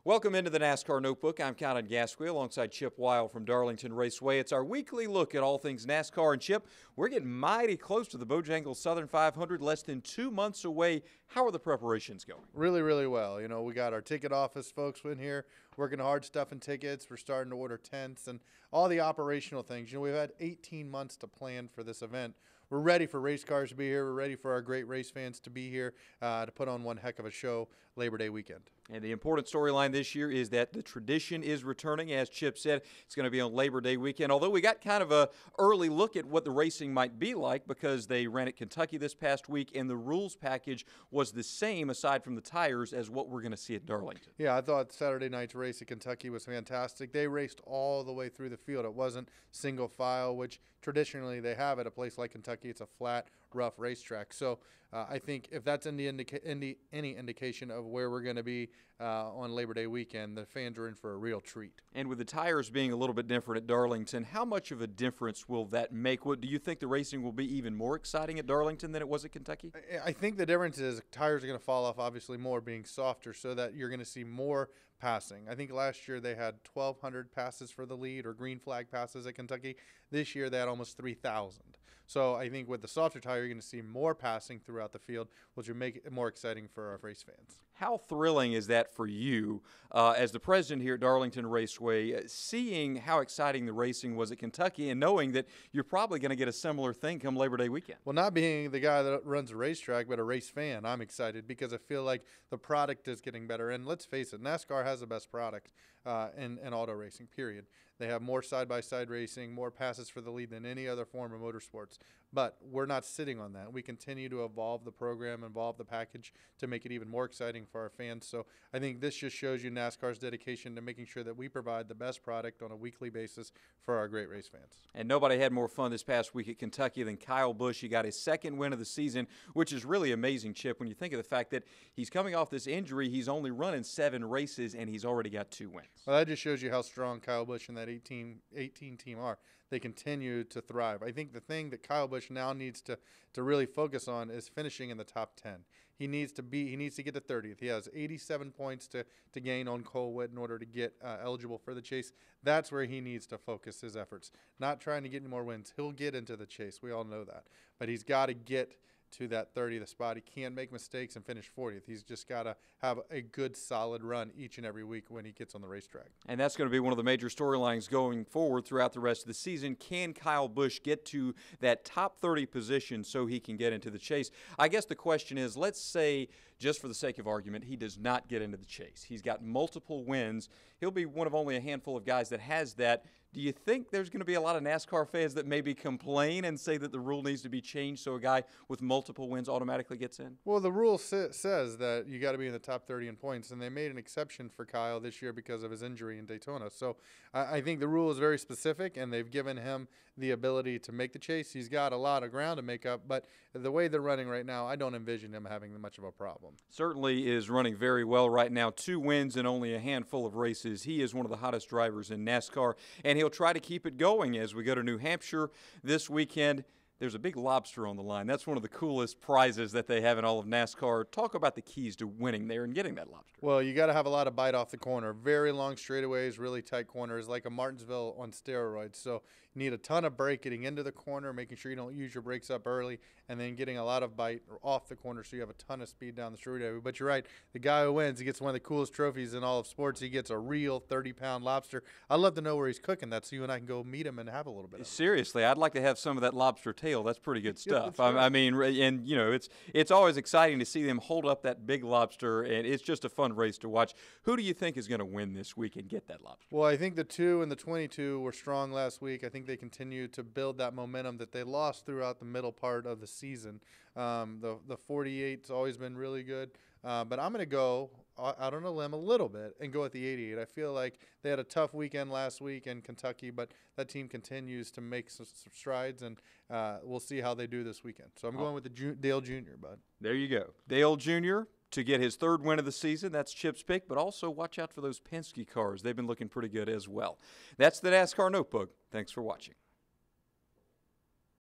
Welcome into the NASCAR Notebook. I'm Colin Gasquet alongside Chip Weil from Darlington Raceway. It's our weekly look at all things NASCAR. And Chip, we're getting mighty close to the Bojangles Southern 500, less than 2 months away. How are the preparations going? Really, really well. You know, we got our ticket office folks in here working hard stuffing tickets. We're starting to order tents and all the operational things. You know, we've had 18 months to plan for this event. We're ready for race cars to be here. We're ready for our great race fans to be here to put on one heck of a show Labor Day weekend. And the important storyline this year is that the tradition is returning. As Chip said, it's going to be on Labor Day weekend. Although we got kind of an early look at what the racing might be like because they ran at Kentucky this past week, and the rules package was the same, aside from the tires, as what we're going to see at Darlington. Yeah, I thought Saturday night's race at Kentucky was fantastic. They raced all the way through the field. It wasn't single file, which traditionally they have at a place like Kentucky. It's a flat, rough racetrack. So I think if that's any indication of where we're going to be on Labor Day weekend, the fans are in for a real treat. And with the tires being a little bit different at Darlington, how much of a difference will that make? What do you think the racing will be even more exciting at Darlington than it was at Kentucky? I think the difference is tires are going to fall off, obviously more being softer, so that you're going to see more passing. I think last year they had 1,200 passes for the lead or green flag passes at Kentucky. This year they had almost 3,000. So I think with the softer tire, you're going to see more passing throughout the field, which will make it more exciting for our race fans. How thrilling is that for you as the president here at Darlington Raceway, seeing how exciting the racing was at Kentucky and knowing that you're probably going to get a similar thing come Labor Day weekend? Well, not being the guy that runs a racetrack, but a race fan, I'm excited because I feel like the product is getting better. And let's face it, NASCAR has the best product in auto racing, period. They have more side-by-side racing, more passes for the lead than any other form of motorsports. But we're not sitting on that. We continue to evolve the program, evolve the package to make it even more exciting for our fans. So I think this just shows you NASCAR's dedication to making sure that we provide the best product on a weekly basis for our great race fans. And nobody had more fun this past week at Kentucky than Kyle Busch. He got his second win of the season, which is really amazing, Chip, when you think of the fact that he's coming off this injury. He's only running 7 races, and he's already got 2 wins. Well, that just shows you how strong Kyle Busch and that 18 team are. They continue to thrive. I think the thing that Kyle Busch now needs to really focus on is finishing in the top 10. He needs to get to 30th. He has 87 points to gain on Colwitt in order to get eligible for the chase. That's where he needs to focus his efforts. Not trying to get any more wins. He'll get into the chase. We all know that. But he's got to get to that 30th spot. He can't make mistakes and finish 40th. He's just got to have a good, solid run each and every week when he gets on the racetrack. And that's going to be one of the major storylines going forward throughout the rest of the season. Can Kyle Busch get to that top 30 position so he can get into the chase? I guess the question is, let's say, just for the sake of argument, he does not get into the chase. He's got multiple wins. He'll be one of only a handful of guys that has that. Do you think there's going to be a lot of NASCAR fans that maybe complain and say that the rule needs to be changed so a guy with multiple wins automatically gets in? Well, the rule says that you got to be in the top 30 in points, and they made an exception for Kyle this year because of his injury in Daytona. So I think the rule is very specific, and they've given him the ability to make the chase. He's got a lot of ground to make up, but the way they're running right now, I don't envision him having much of a problem. Certainly is running very well right now. 2 wins in only a handful of races. He is one of the hottest drivers in NASCAR, and he'll try to keep it going as we go to New Hampshire this weekend. There's a big lobster on the line. That's one of the coolest prizes that they have in all of NASCAR. Talk about the keys to winning there and getting that lobster. Well, you got to have a lot of bite off the corner. Very long straightaways, really tight corners, like a Martinsville on steroids. So you need a ton of brake getting into the corner, making sure you don't use your brakes up early, and then getting a lot of bite off the corner so you have a ton of speed down the straightaway. But you're right. The guy who wins, he gets one of the coolest trophies in all of sports. He gets a real 30-pound lobster. I'd love to know where he's cooking that so you and I can go meet him and have a little bit of it. Seriously, I'd like to have some of that lobster tail. That's pretty good stuff. Yeah, right. I mean, and you know, it's always exciting to see them hold up that big lobster, and it's just a fun race to watch. Who do you think is going to win this week and get that lobster? Well, I think the 2 and the 22 were strong last week. I think they continue to build that momentum that they lost throughout the middle part of the season. The 48's always been really good, but I'm going to go out on a limb a little bit and go with the 88. I feel like they had a tough weekend last week in Kentucky, but that team continues to make some strides, and we'll see how they do this weekend. So I'm going with the Dale Jr., bud. There you go. Dale Jr. to get his 3rd win of the season. That's Chip's pick, but also watch out for those Penske cars. They've been looking pretty good as well. That's the NASCAR Notebook. Thanks for watching.